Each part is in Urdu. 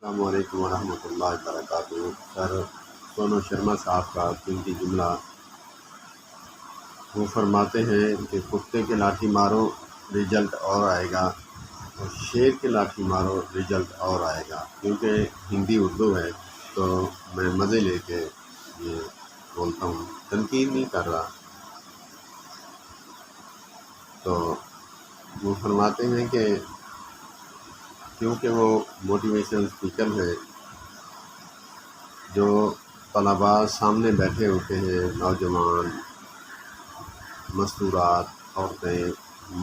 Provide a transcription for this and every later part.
السلام علیکم ورحمۃ اللہ وبرکاتہ۔ سر سونو شرما صاحب کا قیمتی جملہ، وہ فرماتے ہیں کہ کتے کے لاٹھی مارو رزلٹ اور آئے گا، اور شیر کے لاٹھی مارو رزلٹ اور آئے گا۔ کیونکہ ہندی اردو ہے تو میں مزے لے کے یہ بولتا ہوں، تنقید نہیں کر رہا۔ تو وہ فرماتے ہیں کہ کیونکہ وہ موٹیویشنل اسپیکر ہے، جو طلباء سامنے بیٹھے ہوتے ہیں، نوجوان، مستورات، عورتیں،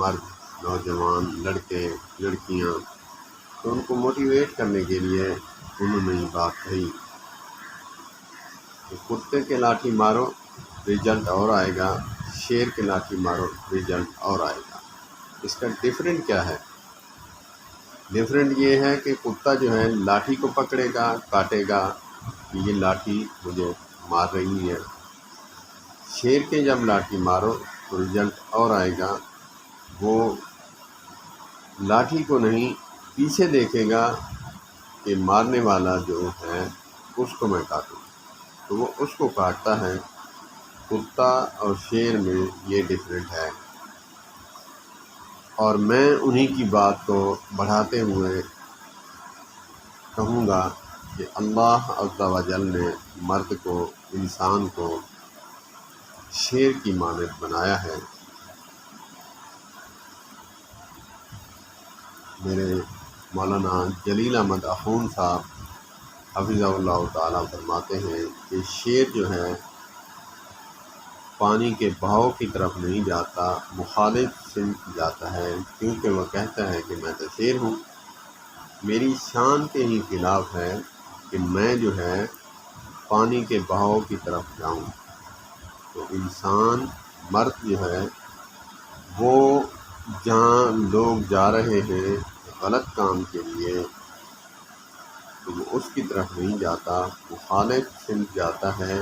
مرد، نوجوان، لڑکے، لڑکیاں، تو ان کو موٹیویٹ کرنے کے لیے انہوں نے یہ بات کہی کہ کتے کے لاٹھی مارو رزلٹ اور آئے گا، شیر کے لاٹھی مارو رزلٹ اور آئے گا۔ اس کا ڈفرینٹ کیا ہے؟ ڈفرینٹ یہ ہے کہ کتا جو ہے لاٹھی کو پکڑے گا، کاٹے گا کہ یہ لاٹھی مجھے مار رہی ہے۔ شیر کے جب لاٹھی مارو تو رزلٹ اور آئے گا، وہ لاٹھی کو نہیں پیچھے دیکھے گا کہ مارنے والا جو ہے اس کو میں کاٹوں، تو وہ اس کو کاٹتا ہے۔ کتا اور شیر میں یہ ڈفرینٹ ہے، اور میں انہی کی بات کو بڑھاتے ہوئے کہوں گا کہ اللہ عز و جل نے مرد کو، انسان کو شیر کی مانند بنایا ہے۔ میرے مولانا جلیل احمد اخون صاحب حفظہ اللہ تعالیٰ فرماتے ہیں کہ شیر جو ہے پانی کے بہاؤ کی طرف نہیں جاتا، مخالف سمت جاتا ہے، کیونکہ وہ کہتا ہے کہ میں تو شیر ہوں، میری شان کے ہی خلاف ہے کہ میں جو ہے پانی کے بہاؤ کی طرف جاؤں۔ تو انسان، مرد جو ہے وہ جہاں لوگ جا رہے ہیں غلط کام کے لیے، تو وہ اس کی طرف نہیں جاتا، مخالف سمت جاتا ہے،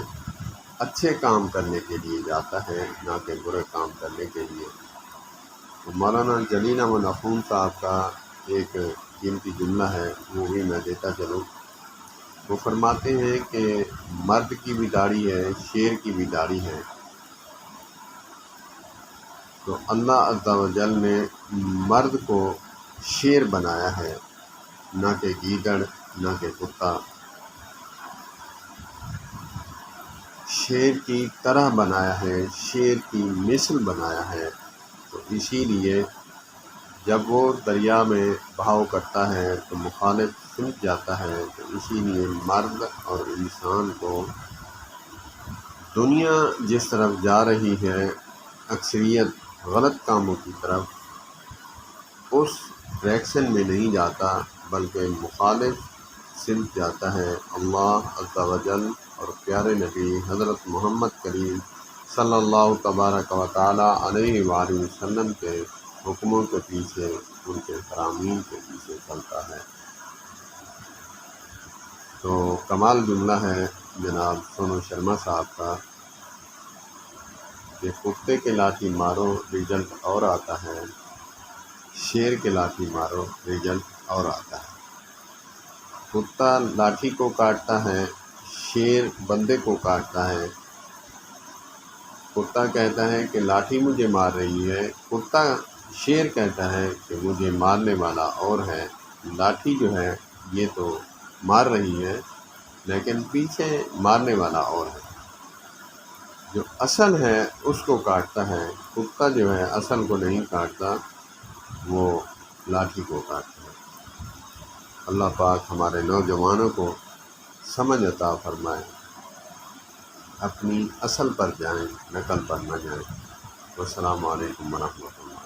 اچھے کام کرنے کے لیے جاتا ہے، نہ کہ برے کام کرنے کے لیے۔ تو مولانا جلیل احمد اخون صاحب کا ایک قیمتی جملہ ہے، وہ بھی میں دیتا چلوں۔ وہ فرماتے ہیں کہ مرد کی بھی داڑھی ہے، شیر کی بھی داڑھی ہے۔ تو اللہ عز و جل نے مرد کو شیر بنایا ہے، نہ کہ گیدڑ، نہ کہ کتا۔ شیر کی طرح بنایا ہے، شیر کی مثل بنایا ہے۔ تو اسی لیے جب وہ دریا میں بہاؤ کرتا ہے تو مخالف سمت جاتا ہے۔ تو اسی لیے مرد اور انسان کو دنیا جس طرف جا رہی ہے، اکثریت غلط کاموں کی طرف، اس ڈائریکشن میں نہیں جاتا بلکہ مخالف سمت جاتا ہے۔ اللہ عز و جل اور پیارے نبی حضرت محمد کریم صلی اللہ تبارک و تعالیٰ علیہ وآلہ وسلم کے حکموں کے پیچھے، ان کے فرامین کے پیچھے چلتا ہے۔ تو کمال جملہ ہے جناب سونو شرما صاحب کا کہ کتے کے لاٹھی مارو رزلٹ اور آتا ہے، شیر کے لاٹھی مارو رزلٹ اور آتا ہے۔ کتا لاٹھی کو کاٹتا ہے، شیر بندے کو کاٹتا ہے۔ کتا کہتا ہے کہ لاٹھی مجھے مار رہی ہے، شیر کہتا ہے کہ مجھے مارنے والا اور ہے۔ لاٹھی جو ہے یہ تو مار رہی ہے، لیکن پیچھے مارنے والا اور ہے۔ جو اصل ہے اس کو کاٹتا ہے، کتا جو ہے اصل کو نہیں کاٹتا، وہ لاٹھی کو کاٹتا ہے۔ اللہ پاک ہمارے نوجوانوں کو سمجھ عطا فرمائے، اپنی اصل پر جائیں، نقل پر نہ جائیں۔ والسلام علیکم ورحمۃ اللہ۔